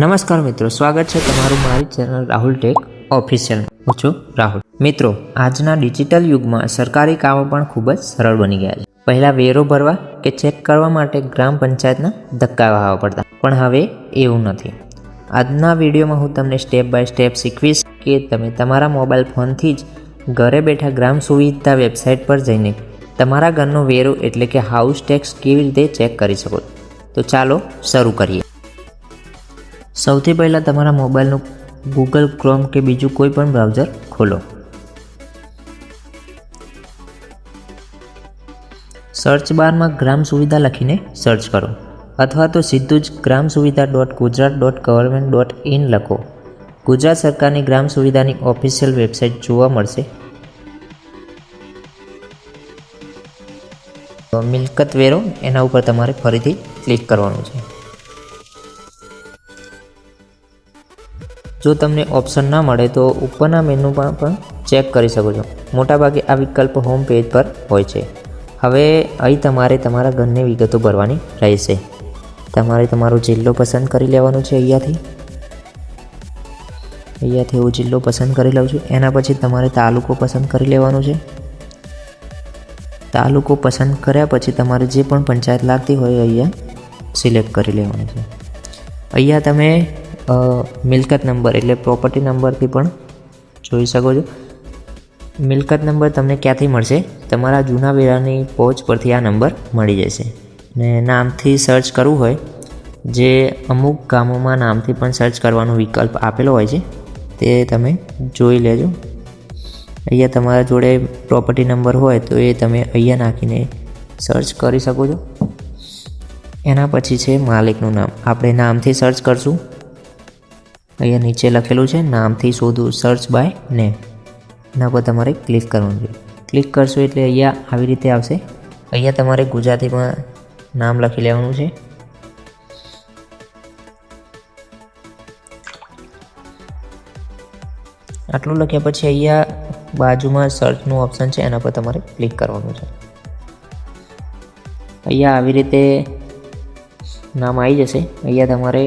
નમસ્કાર મિત્રો, સ્વાગત છે તમારું મારી ચેનલ રાહુલ ટેક ઓફિશિયલ. હું છું રાહુલ. મિત્રો, આજના ડિજિટલ યુગમાં સરકારી કામો પણ ખૂબ જ સરળ બની ગયા છે. પહેલાં વેરો ભરવા કે ચેક કરવા માટે ગ્રામ પંચાયતના ધક્કા ખાવા પડતા, પણ હવે એવું નથી. આજના વિડીયોમાં હું તમને સ્ટેપ બાય સ્ટેપ શીખવીશ કે તમે તમારા મોબાઈલ ફોનથી જ ઘરે બેઠા ગ્રામ સુવિધા વેબસાઇટ પર જઈને તમારા ઘરનો વેરો એટલે કે હાઉસ ટેક્સ કેવી રીતે ચેક કરી શકો. તો ચાલો શરૂ કરીએ. સૌથી પહેલાં તમારા મોબાઈલનું ગૂગલ ક્રોમ કે બીજું કોઈ પણ બ્રાઉઝર ખોલો. સર્ચ બારમાં ગ્રામ સુવિધા લખીને સર્ચ કરો, અથવા તો સીધું જ ગ્રામ સુવિધા .gujarat.government.in લખો. ગુજરાત સરકારની ગ્રામ સુવિધાની ઓફિશિયલ વેબસાઇટ જોવા મળશે. મિલકત વેરો એના ઉપર તમારે ફરીથી ક્લિક કરવાનું છે. જો તમને ઓપ્શન ના મળે તો ઉપરના મેનુમાં પણ ચેક કરી શકો છો. મોટાભાગે આ વિકલ્પ હોમ પેજ પર હોય છે. હવે અહીં તમારે તમારા ઘરની વિગતો ભરવાની રહેશે. તમારે તમારો જિલ્લો પસંદ કરી લેવાનો છે. અહીંયાથી હું જિલ્લો પસંદ કરી લઉં છું. એના પછી તમારે તાલુકો પસંદ કરી લેવાનો છે. તાલુકો પસંદ કર્યા પછી તમારે જે પણ પંચાયત લાગતી હોય અહીંયા સિલેક્ટ કરી લેવાનું છે. અહીંયા તમે મિલકત નંબર એટલે પ્રોપર્ટી નંબરથી પણ જોઈ શકો છો. મિલકત નંબર તમને ક્યાંથી મળશે? તમારા જૂના વેરાની પહોંચ પરથી આ નંબર મળી જશે. ને નામથી સર્ચ કરવું હોય, જે અમુક ગામોમાં નામથી પણ સર્ચ કરવાનો વિકલ્પ આપેલો હોય છે, તે તમે જોઈ લેજો. અહીંયા તમારા જોડે પ્રોપર્ટી નંબર હોય તો એ તમે અહીંયા નાખીને સર્ચ કરી શકો છો. એના પછી છે માલિકનું નામ. આપણે નામથી સર્ચ કરશું. અહીંયા નીચે લખેલું છે નામથી શોધવું, સર્ચ બાય નેમ. એના પર તમારે ક્લિક કરવાનું છે. ક્લિક કરશો એટલે અહીંયા આવી રીતે આવશે. અહીંયા તમારે ગુજરાતીમાં નામ લખી લેવાનું છે. આટલું લખ્યા પછી અહીંયા બાજુમાં સર્ચનું ઓપ્શન છે, એના પર તમારે ક્લિક કરવાનું છે. અહીંયા આવી રીતે નામ આવી જશે. અહીંયા તમારે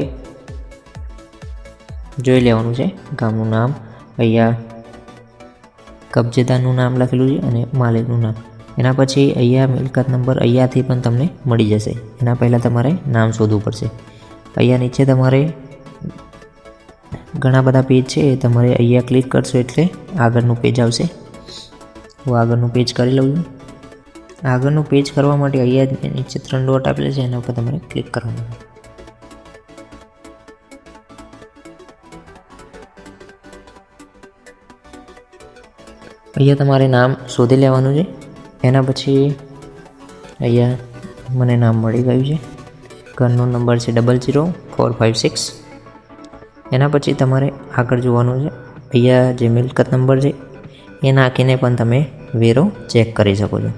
જોઈ લેવાનું છે ગામનું નામ. અહીંયા કબજેદારનું નામ લખેલું છે અને માલિકનું નામ. એના પછી અહીંયા મિલકત નંબર અહીંયાથી પણ તમને મળી જશે. એના પહેલાં તમારે નામ શોધવું પડશે. અહીંયા નીચે તમારે ઘણા બધા પેજ છે, એ તમારે અહીંયા ક્લિક કરશો એટલે આગળનું પેજ આવશે. હું આગળનું પેજ કરી લઉં છું. આગળનું પેજ કરવા માટે અહીંયા નીચે 3 ડોટ આપેલા છે, એના ઉપર તમારે ક્લિક કરવાનું છે. અહીંયા તમારે નામ શોધી લેવાનું છે. એના પછી અહીંયા મને નામ મળી ગયું છે. ઘરનો નંબર છે 00456. એના પછી તમારે આગળ જોવાનું છે. અહીંયા જે મિલકત નંબર છે એ નાખીને પણ તમે વેરો ચેક કરી શકો છો.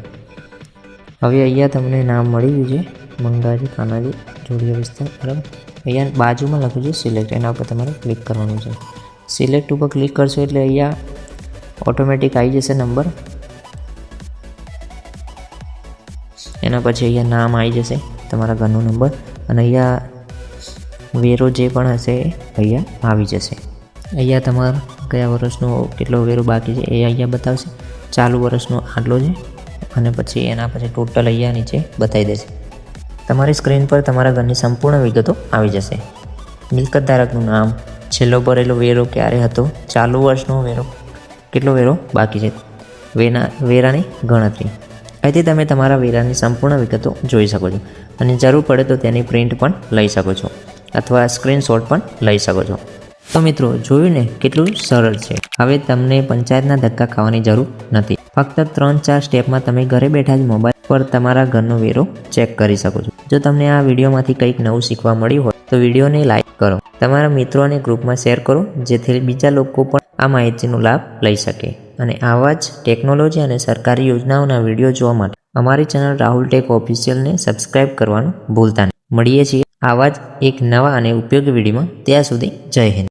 હવે અહીંયા તમને નામ મળી ગયું છે, મંગાજી કાનાજી જોડિયા વિસ્તાર, બરાબર. અહીંયા બાજુમાં લખ્યું છે સિલેક્ટ. એના ઉપર તમારે ક્લિક કરવાનું છે. સિલેક્ટ ઉપર ક્લિક કરશો એટલે અહીંયા ઓટોમેટિક આવી જશે નંબર. એના પછી અહીંયા નામ આવી જશે, તમારા ઘરનો નંબર, અને અહીંયા વેરો જે પણ હશે એ અહીંયા આવી જશે. અહીંયા તમારા કયા વર્ષનો કેટલો વેરો બાકી છે એ અહીંયા બતાવશે. ચાલુ વર્ષનો આટલો છે, અને પછી એના પછી ટોટલ અહીંયા નીચે બતાવી દેશે. તમારી સ્ક્રીન પર તમારા ઘરની સંપૂર્ણ વિગતો આવી જશે. મિલકત ધારકનું નામ, છેલ્લો ભરેલો વેરો ક્યારે હતો, ચાલુ વર્ષનો વેરો, કેટલો વેરો બાકી છે, વેરાની ગણતરી. અહીંથી તમે તમારા વેરાની સંપૂર્ણ વિગતો જોઈ શકો છો, અને જરૂર પડે તો તેની પ્રિન્ટ પણ લઈ શકો છો, અથવા સ્ક્રીનશોટ પણ લઈ શકો છો. તો મિત્રો, જોયું ને કેટલું સરળ છે. હવે તમને પંચાયતના ધક્કા ખાવાની જરૂર નથી. ફક્ત 3-4 સ્ટેપમાં તમે ઘરે બેઠા જ મોબાઈલ પર તમારા ઘરનો વેરો ચેક કરી શકો છો. જો તમને આ વિડીયોમાંથી કંઈક નવું શીખવા મળ્યું હોય તો વિડીયોને લાઈક કરો, તમારા મિત્રો અને ગ્રુપમાં શેર કરો, જેથી બીજા લોકો પણ આ માહિતીનો લાભ લઈ શકે. અને આવા જ ટેકનોલોજી અને સરકારી યોજનાઓના વિડીયો જોવા માટે અમારી ચેનલ રાહુલ ટેક ઓફિશિયલને સબસ્ક્રાઈબ કરવાનું ભૂલતા નહીં. મળીએ છીએ આવા જ એક નવા અને ઉપયોગી વિડીયોમાં. ત્યાં સુધી જય હિન્દ.